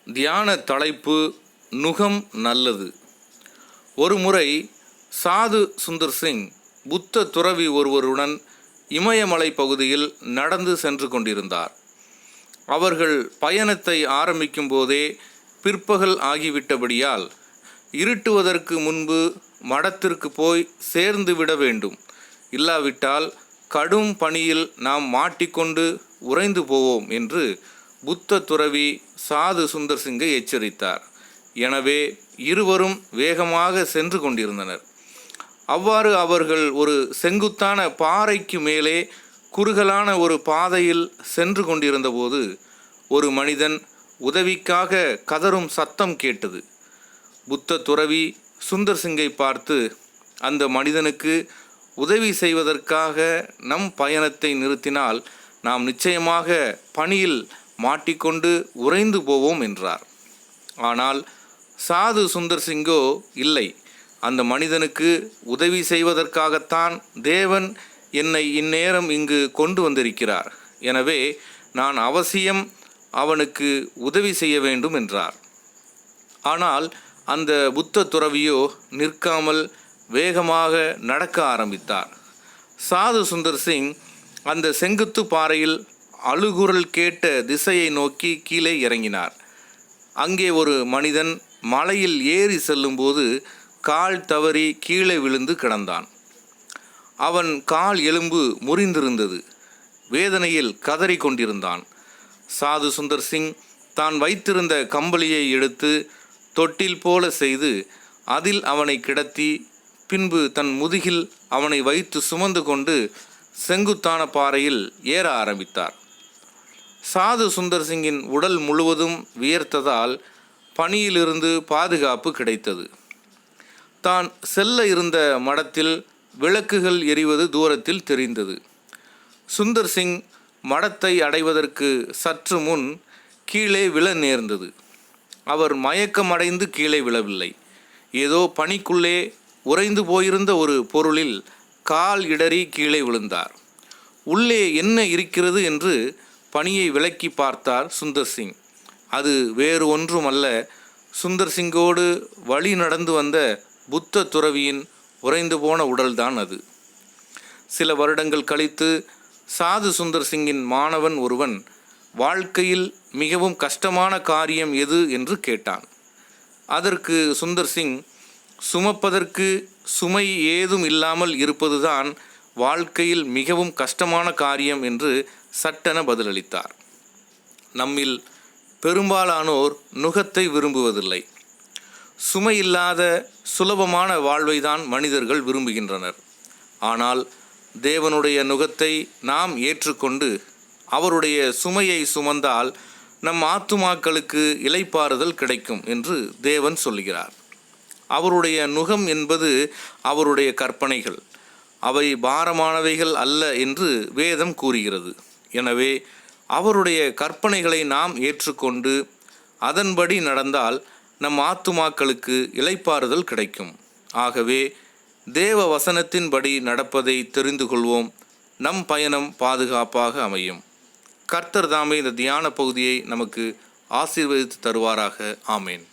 தியான தலைப்பு நுகம் நல்லது. ஒருமுறை சாது சுந்தர் சிங் புத்த துறவி ஒருவருடன் இமயமலை பகுதியில் நடந்து சென்று கொண்டிருந்தார். அவர்கள் பயணத்தை ஆரம்பிக்கும் போதே பிற்பகல் ஆகிவிட்டபடியால் இருட்டுவதற்கு முன்பு மடத்திற்கு போய் சேர்ந்து விட வேண்டும், இல்லாவிட்டால் கடும் பனியில் நாம் மாட்டிக்கொண்டு உறைந்து போவோம் என்று புத்த துறவி சாது சுந்தர் சிங்கை எச்சரித்தார். எனவே இருவரும் வேகமாக சென்று கொண்டிருந்தனர். அவ்வாறு அவர்கள் ஒரு செங்குத்தான பாறைக்கு மேலே குறுகலான ஒரு பாதையில் சென்று கொண்டிருந்தபோது ஒரு மனிதன் உதவிக்காக கதறும் சத்தம் கேட்டது. புத்த துறவி சுந்தர் சிங்கை பார்த்து, அந்த மனிதனுக்கு உதவி செய்வதற்காக நம் பயணத்தை நிறுத்தினால் நாம் நிச்சயமாக பனியில் மாட்டிக்கொண்டு உறைந்து போவோம் என்றார். ஆனால் சாது சுந்தர் சிங்கோ இல்லை, அந்த மனிதனுக்கு உதவி செய்வதற்காகத்தான் தேவன் என்னை இந்நேரம் இங்கு கொண்டு வந்திருக்கிறார். எனவே நான் அவசியம் அவனுக்கு உதவி செய்ய வேண்டும் என்றார். ஆனால் அந்த புத்த துறவியோ நிற்காமல் வேகமாக நடக்க ஆரம்பித்தார். சாது சுந்தர் சிங் அந்த செங்குத்து பாறையில் அழுகுரல் கேட்ட திசையை நோக்கி கீழே இறங்கினார். அங்கே ஒரு மனிதன் மலையில் ஏறி செல்லும்போது கால் தவறி கீழே விழுந்து கிடந்தான். அவன் கால் எலும்பு முறிந்திருந்தது. வேதனையில் கதறி கொண்டிருந்தான். சாது சுந்தர் சிங் தான் வைத்திருந்த கம்பளியை எடுத்து தொட்டில் போல செய்து அதில் அவனை கிடத்தி பின்பு தன் முதுகில் அவனை வைத்து சுமந்து கொண்டு செங்குத்தான பாறையில் ஏற ஆரம்பித்தார். சாது சுந்தர் சிங்கின் உடல் முழுவதும் வியர்த்ததால் பனியிலிருந்து பாதுகாப்பு கிடைத்தது. தான் செல்ல இருந்த மடத்தில் விளக்குகள் எரிவது தூரத்தில் தெரிந்தது. சுந்தர் சிங் மடத்தை அடைவதற்கு சற்று முன் கீழே விழ நேர்ந்தது. அவர் மயக்கமடைந்து கீழே விழவில்லை. ஏதோ பனிக்குள்ளே உறைந்து போயிருந்த ஒரு பொருளில் கால் இடறி கீழே விழுந்தார். உள்ளே என்ன இருக்கிறது என்று பனியை விலக்கி பார்த்தார் சுந்தர் சிங். அது வேறு ஒன்றுமல்ல, சுந்தர் சிங்கோடு வழி நடந்து வந்த புத்த துறவியின் உறைந்து போன உடல்தான் அது. சில வருடங்கள் கழித்து சாது சுந்தர் சிங்கின் மாணவன் ஒருவன் வாழ்க்கையில் மிகவும் கஷ்டமான காரியம் எது என்று கேட்டான். அதற்கு சுந்தர் சிங், சுமப்பதற்கு சுமை ஏதும் இல்லாமல் இருப்பதுதான் வாழ்க்கையில் மிகவும் கஷ்டமான காரியம் என்று சட்டென பதிலளித்தார். நம்மில் பெரும்பாலானோர் நுகத்தை விரும்புவதில்லை. சுமையில்லாத சுலபமான வாழ்வைதான் மனிதர்கள் விரும்புகின்றனர். ஆனால் தேவனுடைய நுகத்தை நாம் ஏற்றுக்கொண்டு அவருடைய சுமையை சுமந்தால் நம் ஆத்துமாக்களுக்கு இளைப்பாறுதல் கிடைக்கும் என்று தேவன் சொல்கிறார். அவருடைய நுகம் என்பது அவருடைய கற்பனைகள், அவை பாரமானவைகள் அல்ல என்று வேதம் கூறுகிறது. எனவே அவருடைய கற்பனைகளை நாம் ஏற்றுக்கொண்டு அதன்படி நடந்தால் நம் ஆத்துமாக்களுக்கு இளைப்பாறுதல் கிடைக்கும். ஆகவே தேவ வசனத்தின்படி நடப்பதை தெரிந்து கொள்வோம். நம் பயணம் பாதுகாப்பாக அமையும். கர்த்தர் தாமே இந்த தியான பகுதியை நமக்கு ஆசீர்வதித்து தருவாராக. ஆமேன்.